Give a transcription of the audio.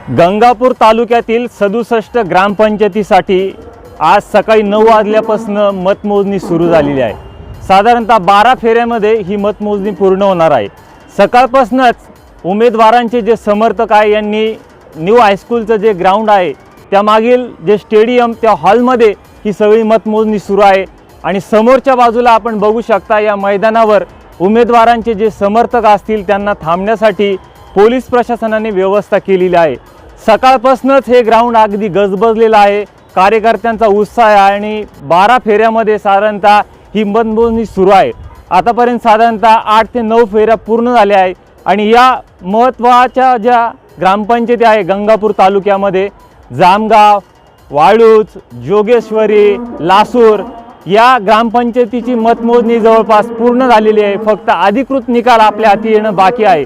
गंगापूर तालुक्यातील 67 ग्रामपंचायतीसाठी आज सकाळी 9 वाजल्यापासून मतमोजणी सुरू झालेली आहे। साधारणतः 12 फेऱ्यामध्ये ही मतमोजणी पूर्ण होणार आहे। सकाळपासूनच उमेदवारांचे जे समर्थक आहे यांनी न्यू हायस्कूलचं जे ग्राउंड आहे त्यामागील जे स्टेडियम त्या हॉलमध्ये ही सगळी मतमोजणी सुरू आहे आणि समोरच्या बाजूला आपण बघू शकता या मैदानावर उमेदवारांचे जे समर्थक असतील त्यांना थांबण्यासाठी पोलीस प्रशासनाने व्यवस्था केलेली आहे। सकाळपासूनच हे ग्राउंड अगदी गजबजलेलं आहे। कार्यकर्त्यांचा उत्साह आहे आणि 12 फेऱ्यामध्ये साधारणतः ही मतमोजणी सुरू आहे। आतापर्यंत साधारणतः 8 ते 9 फेऱ्या पूर्ण झाल्या आहेत आणि या महत्त्वाच्या ज्या ग्रामपंचायती आहे गंगापूर तालुक्यामध्ये जामगाव, वाळूज, जोगेश्वरी, लासूर या ग्रामपंचायतीची मतमोजणी जवळपास पूर्ण झालेली आहे। फक्त अधिकृत निकाल आपल्या हाती येणं बाकी आहे।